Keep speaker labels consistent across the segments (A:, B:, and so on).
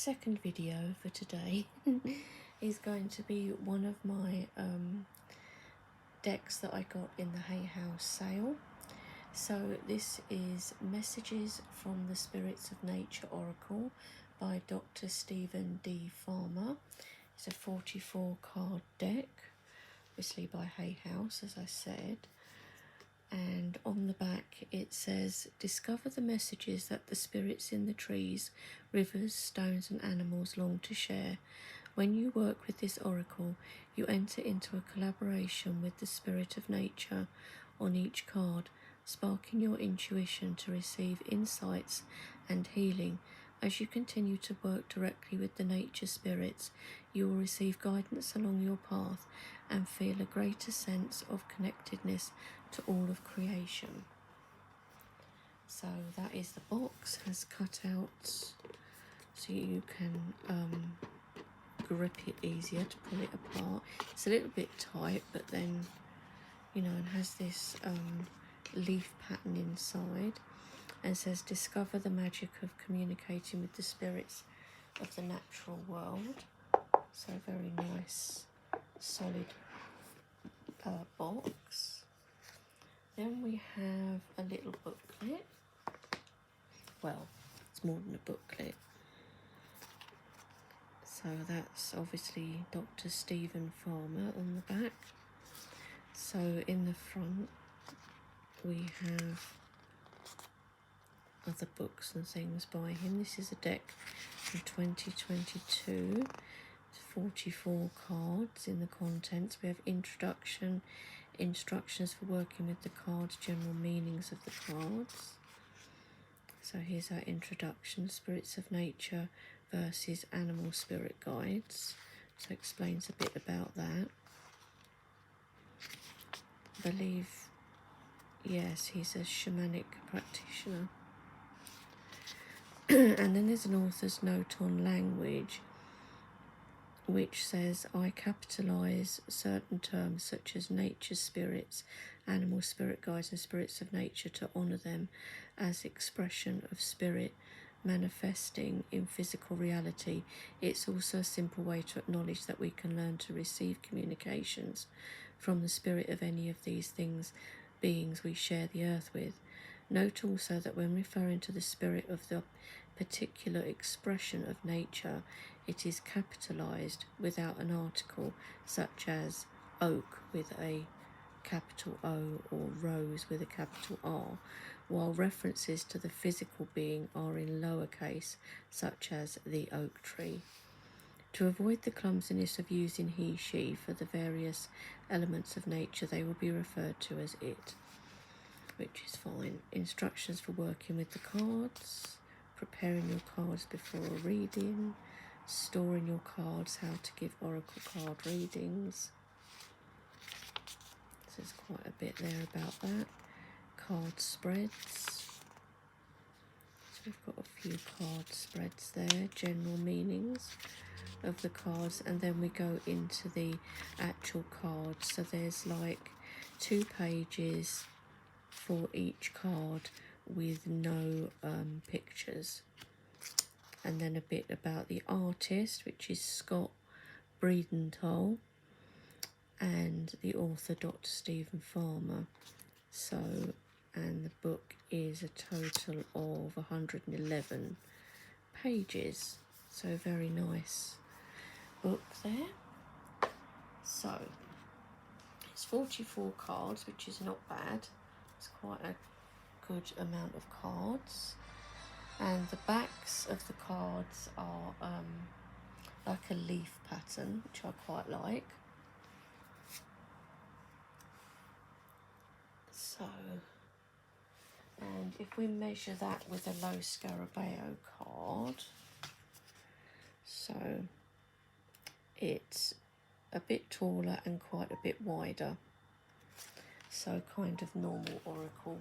A: second video for today is going to be one of my decks that I got in the Hay House sale. So this is Messages from the Spirits of Nature Oracle by Dr. Stephen D. Farmer. It's a 44 card deck, obviously by Hay House, as I said. And on the back it says, discover the messages that the spirits in the trees, rivers, stones and animals long to share. When you work with this oracle, you enter into a collaboration with the spirit of nature on each card, sparking your intuition to receive insights and healing. As you continue to work directly with the nature spirits, you will receive guidance along your path and feel a greater sense of connectedness to all of creation. So that is the box, has cutouts so you can grip it easier to pull it apart. It's a little bit tight, but then, you know, it has this leaf pattern inside, and says discover the magic of communicating with the spirits of the natural world. So very nice solid box. Then we have a little booklet. Well, it's more than a booklet. So that's obviously Dr. Stephen Farmer on the back. So in the front we have other books and things by him. This is a deck from 2022. 44 cards in the contents. We have introduction, instructions for working with the cards, general meanings of the cards. So here's our introduction, spirits of nature versus animal spirit guides. So it explains a bit about that. I believe, yes, he's a shamanic practitioner. And then there's an author's note on language, which says, I capitalise certain terms such as nature spirits, animal spirit guides and spirits of nature to honour them as expression of spirit manifesting in physical reality. It's also a simple way to acknowledge that we can learn to receive communications from the spirit of any of these beings we share the earth with. Note also that when referring to the spirit of the particular expression of nature, it is capitalized without an article, such as oak with a capital O or rose with a capital R, while references to the physical being are in lowercase, such as the oak tree. To avoid the clumsiness of using he, she for the various elements of nature, they will be referred to as it, which is fine. Instructions for working with the cards, preparing your cards before a reading, storing your cards, how to give oracle card readings. So there's quite a bit there about that. Card spreads. So we've got a few card spreads there, general meanings of the cards, and then we go into the actual cards. So there's like 2 pages for each card with no pictures, and then a bit about the artist, which is Scott Breedenthal, and the author Dr. Stephen Farmer. So, and the book is a total of 111 pages, so very nice book there. So it's 44 cards, which is not bad. It's quite a good amount of cards, and the backs of the cards are like a leaf pattern, which I quite like. So, and if we measure that with a low Scarabeo card, so it's a bit taller and quite a bit wider, so kind of normal oracle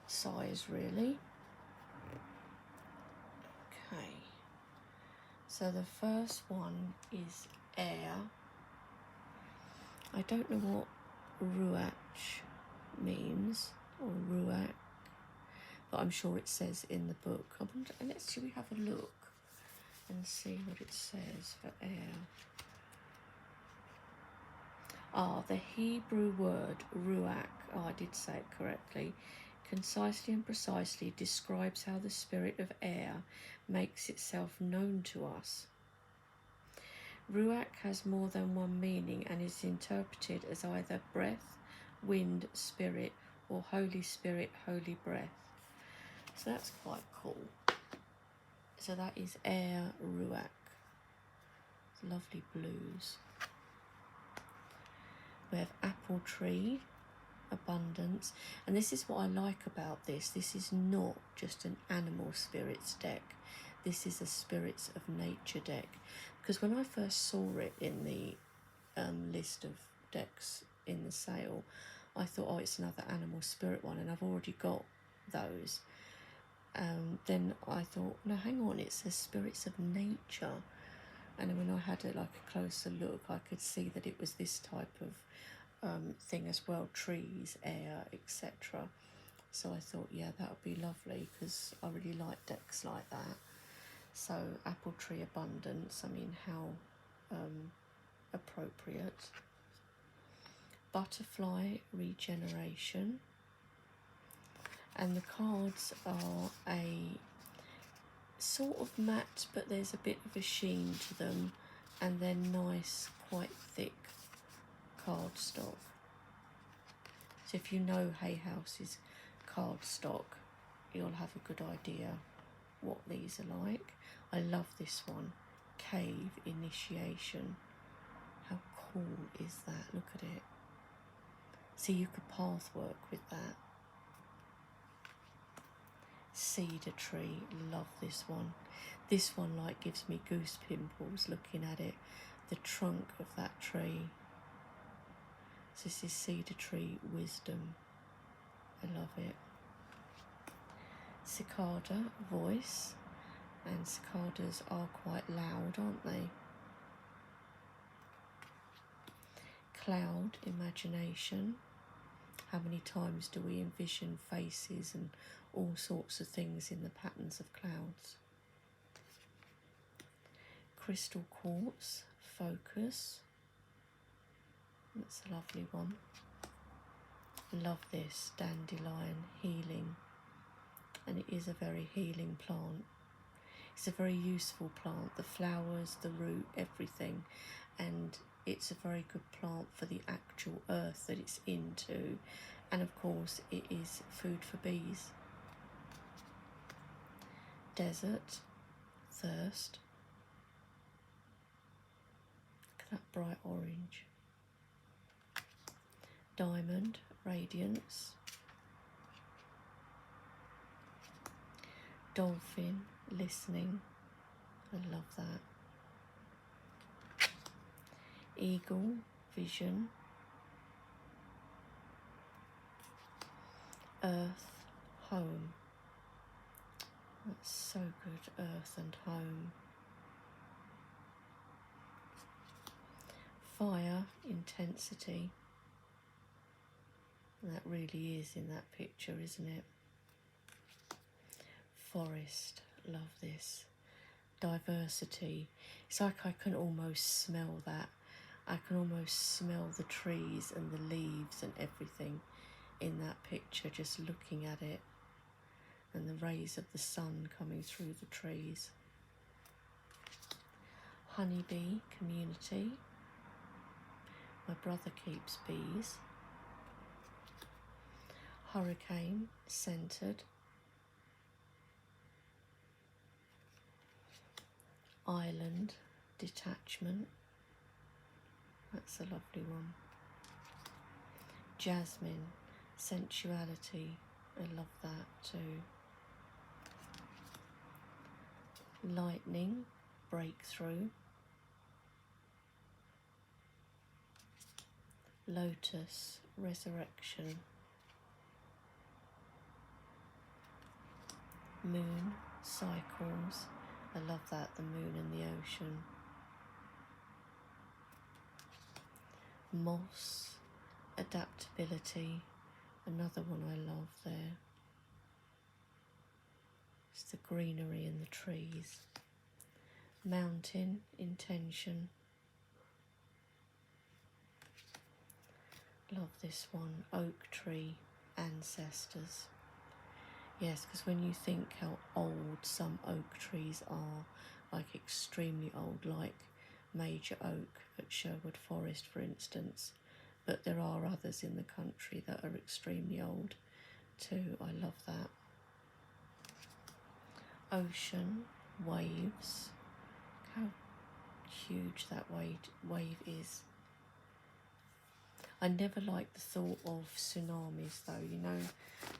A: size really. Okay, so the first one is air. I don't know what ruach means, or ruach, but I'm sure it says in the book. Let's see, we have a look and see what it says for air. Ah, the Hebrew word ruach, oh, I did say it correctly, concisely and precisely describes how the spirit of air makes itself known to us. Ruach has more than one meaning and is interpreted as either breath, wind, spirit, or Holy Spirit, holy breath. So that's quite cool. So that is air ruach. Lovely blues. We have apple tree, abundance, and this is what I like about this. This is not just an animal spirits deck. This is a spirits of nature deck, because when I first saw it in the list of decks in the sale, I thought, oh, it's another animal spirit one, and I've already got those. Then I thought, no, hang on, it says spirits of nature. And when I had a closer look, I could see that it was this type of thing as well, trees, air, etc. So I thought, yeah, that would be lovely, because I really like decks like that. So apple tree abundance, I mean, how appropriate. Butterfly regeneration. And the cards are a sort of matte, but there's a bit of a sheen to them, and they're nice, quite thick cardstock. So if you know Hay House's cardstock, you'll have a good idea what these are like. I love this one, Cave Initiation. How cool is that? Look at it. See, you could path work with that. Cedar tree, love this one. This one gives me goose pimples looking at it. The trunk of that tree. So this is cedar tree wisdom. I love it. Cicada, voice. And cicadas are quite loud, aren't they? Cloud, imagination. How many times do we envision faces and all sorts of things in the patterns of clouds? Crystal quartz, focus. That's a lovely one. Love this, dandelion, healing. And it is a very healing plant. It's a very useful plant, the flowers, the root, everything. And it's a very good plant for the actual earth that it's into. And of course, it is food for bees. Desert, thirst. Look at that bright orange. Diamond, radiance. Dolphin, listening. I love that. Eagle, vision. Earth, home. That's so good, earth and home. Fire, intensity. And that really is in that picture, isn't it? Forest, love this. Diversity. It's like I can almost smell that. I can almost smell the trees and the leaves and everything in that picture, just looking at it, and the rays of the sun coming through the trees. Honeybee, community. My brother keeps bees. Hurricane, centered. Island, detachment. That's a lovely one. Jasmine, sensuality. I love that too. Lightning, breakthrough. Lotus, resurrection. Moon, cycles. I love that, the moon and the ocean. Moss, adaptability. Another one I love there. It's the greenery and the trees. mountain, intention. Love this one, oak tree, ancestors. Yes, because when you think how old some oak trees are, like extremely old, like Major Oak at Sherwood Forest, for instance, but there are others in the country that are extremely old too. I love that. Ocean, waves. How huge that wave is. I never liked the thought of tsunamis though, you know,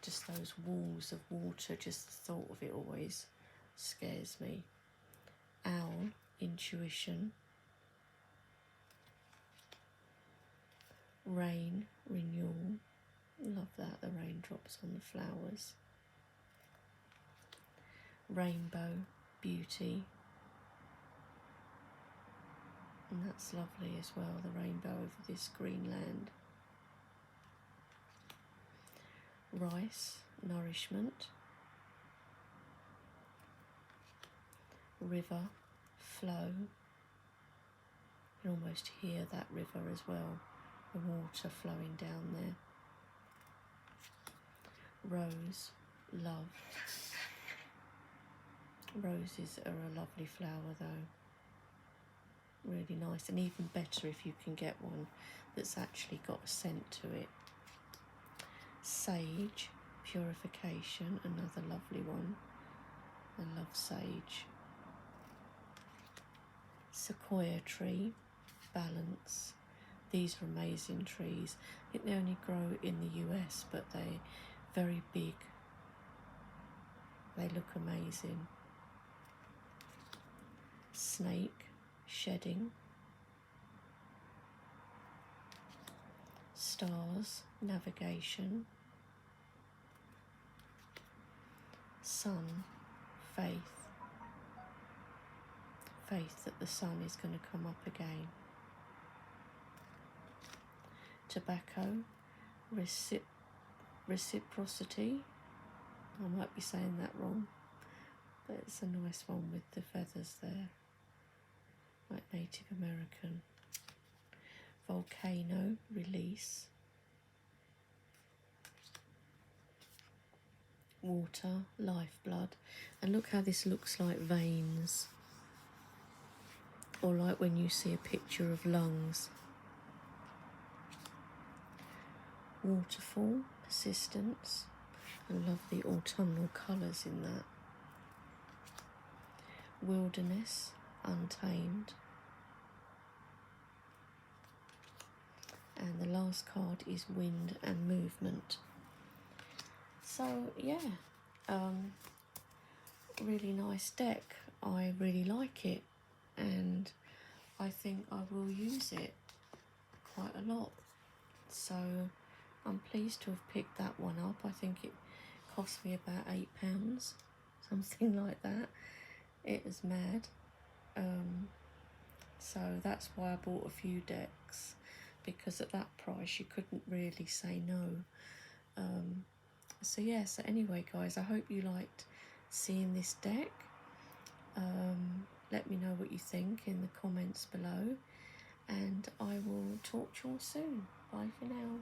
A: just those walls of water, just the thought of it always scares me. Owl, intuition. Rain, renewal. Love that, the raindrops on the flowers. Rainbow, beauty. And that's lovely as well, the rainbow over this green land. Rice, nourishment. River, flow. You can almost hear that river as well, the water flowing down there. Rose, love. Roses are a lovely flower though. Really nice, and even better if you can get one that's actually got a scent to it. Sage, purification, another lovely one. I love sage. Sequoia tree, balance. These are amazing trees. I think they only grow in the US, but they're very big. They look amazing. Snake, shedding. Stars, navigation. Sun, faith. Faith that the sun is going to come up again. Tobacco, reciprocity. I might be saying that wrong, but it's a nice one with the feathers there, like Native American. Volcano, release. Water, lifeblood. And look how this looks like veins, or like when you see a picture of lungs. Waterfall, persistence. I love the autumnal colours in that. Wilderness, untamed. And the last card is wind and movement. So yeah, really nice deck. I really like it, and I think I will use it quite a lot. So I'm pleased to have picked that one up. I think it cost me about £8, something like that. It was mad. So that's why I bought a few decks, because at that price you couldn't really say no. So yeah, so anyway guys, I hope you liked seeing this deck. Let me know what you think in the comments below, and I will talk to you all soon. Bye for now.